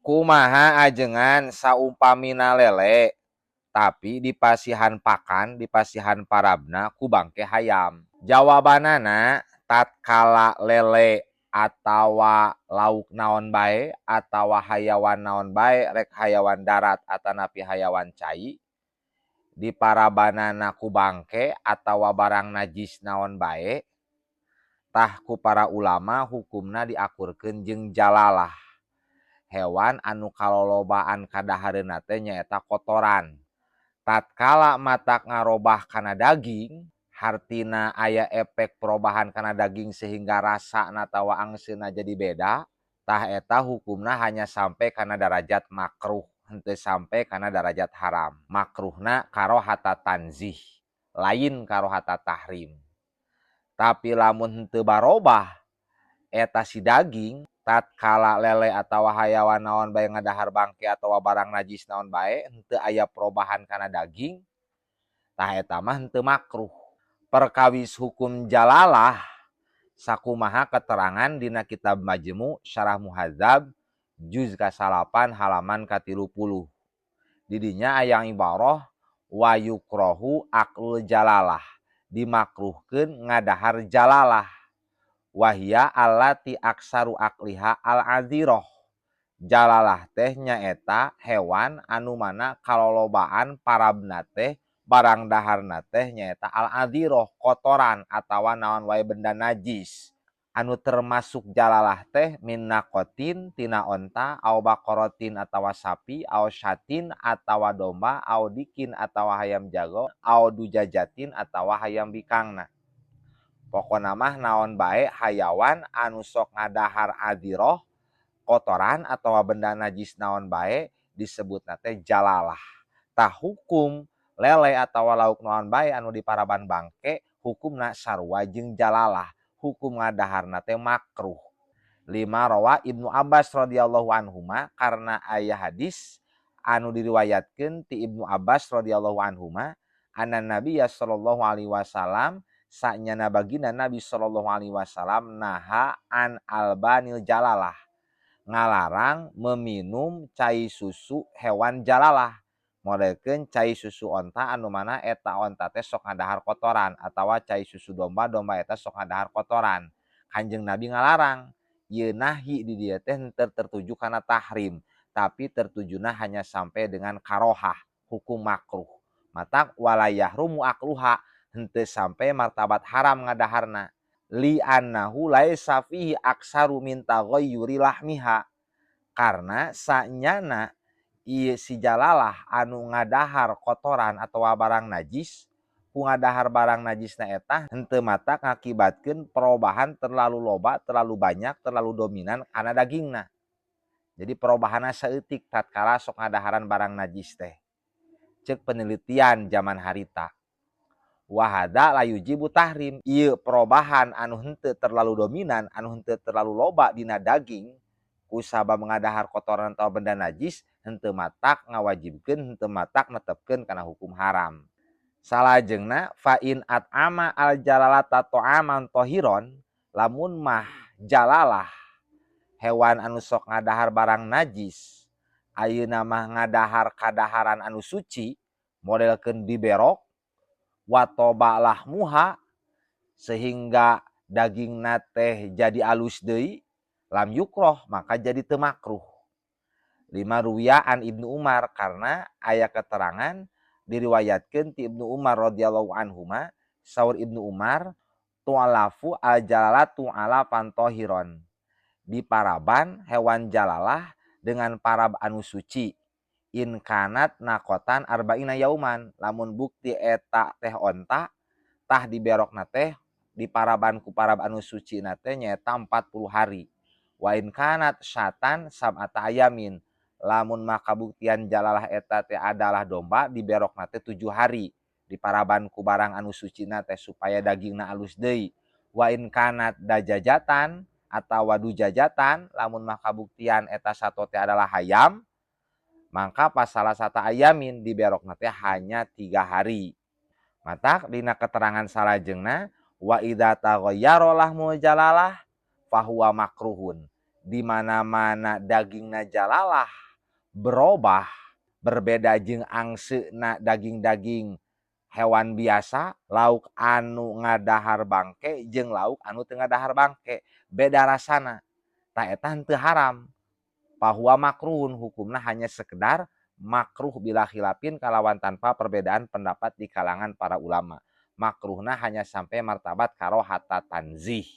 Kumaha ajengan saumpamina lele tapi di pasihan pakan di pasihan parabna ku bangke hayam. Jawabanana tatkala lele atawa lauk naon bae atawa hayawan naon bae rek hayawan darat atanapi hayawan cai di parabanana ku bangke atawa barang najis naon bae tah ku para ulama hukumna diakurkeun jeung jalalah. Hewan anu kalolobaan kadahareunna teh nyaeta kotoran. Tatkala matak ngarobah kana daging, hartina aya efek perubahan kana daging sehingga rasa natawa angseuna jadi beda, tah eta hukumna hanya sampai kana derajat makruh, henteu sampai kana derajat haram. Makruhna karohata tanzih, lain karohata tahrim. Tapi lamun henteu barobah eta si daging, tatkala lele atawa hayawan naon bae ngadahar bangke atawa barang najis naon bae henteu aya perubahan kana daging, tah eta mah henteu makruh. Perkawis hukum jalalah sakumaha keterangan dina kitab Majmu' Syarah Muhadzab juz ka-8 halaman ka-30. Di dinya aya ibarah wa yukrahu aklul jalalah, dimakruhkeun ngadahar jalalah. Wahia allati aksaru akliha al-adziroh. Jalalah teh nyaeta hewan anu mana kalolobaan parabna teh barang daharna teh nyaeta al-adziroh, kotoran atawa naon wae benda najis. Anu termasuk jalalah teh min nakotin tina onta au bakorotin atawa sapi au syatin atawa domba au dikin atawa hayam jago au dujajatin atawa hayam bikangna. Pokona mah naon bae hayawan anu sok ngadahar adiroh, kotoran atawa benda najis naon bae disebutna teh jalalah. Tah hukum lele atawa lauk naon bae anu diparaban bangke hukumna sarua jeung jalalah. Hukum ngadaharna teh makruh. 5 rawa Ibnu Abbas radhiyallahu anhuma, karena aya hadis anu diriwayatkeun ti Ibnu Abbas radhiyallahu anhuma anan Nabiya sallallahu alaihi wasallam sanyana bagina Nabi sallallahu alaihi wasallam naha an albanil jalalah, ngalarang meminum cai susu hewan jalalah. Modelkeun cai susu onta anu mana eta onta teh sok ngadahar kotoran atawa cai susu domba domba eta sok ngadahar kotoran. Kanjeng Nabi ngalarang. Ieu nahi di dieu teh henteu tertuju kana tahrim, tapi tertujuna hanya sampai dengan karohah, hukum makruh. Matak walayahrumu akluha, henteu sampai martabat haram ngadaharna. Li annahu laisa fihi aksaru min taghayyuri lahmiha, karena sanyana ieu si jalalah anu ngadahar kotoran atawa barang najis, ku ngadahar barang najisna eta henteu matak ngakibatkeun perubahan terlalu loba, terlalu banyak, terlalu dominan kana dagingna. Jadi perubahanna saeutik tatkala sok ngadaharan barang najis teh. Ceuk penelitian zaman harita. Wahada layujibu tahrim, ieu perubahan anu henteu terlalu dominan, anu henteu terlalu loba dina daging ku sabab ngadahar kotoran atau benda najis henteu matak ngawajibkeun, henteu matak netepkeun kana hukum haram. Salajengna fa in at'ama al jalalata ta'aman tahiron, lamun mah jalalah hewan anu sok ngadahar barang najis ayeuna mah ngadahar kadaharan anu suci, modelkeun diberok watoba lahmuha sehingga dagingna teh jadi alus deui, lam yukroh maka jadi teu makruh. 5 ruwiyaan Ibnu Umar, karena aya keterangan diriwayatkeun ti Ibnu Umar radhiyallahu anhuma, saur Ibnu Umar tu'alafu al jalalatu ala pantohiron, diparaban hewan jalalah dengan parab anu suci, in kanat nakotan arba'ina yauman, lamun bukti eta teh onta tah diberokna teh diparaban ku parab anu suci na teh nyaeta 40 hari. Wa in kanat syatan sab'ata ayamin, lamun mah kabuktian jalalah eta teh adalah domba diberokna teh 7 hari diparaban ku barang anu sucina teh supaya dagingna alus deui. Wa in kanat dajajatan atawa dujajatan, lamun mah kabuktian eta sato teh adalah hayam, maka pas salah satu ayamin diberokna teh hanya 3 hari. Matak dina keterangan salajengna wa idza taghayyara lahmul jalalah fahuwa makruhun, di mana-mana dagingna jalalah berubah berbeda jeung angseuna daging-daging hewan biasa, lauk anu ngadahar bangke jeung lauk anu teu ngadahar bangke, beda rasana. Tah eta henteu haram. Bahwa makruhun hukumna hanya sekedar makruh bila khilafin kalawan tanpa perbedaan pendapat di kalangan para ulama. Makruhna hanya sampai martabat karohata tanzih.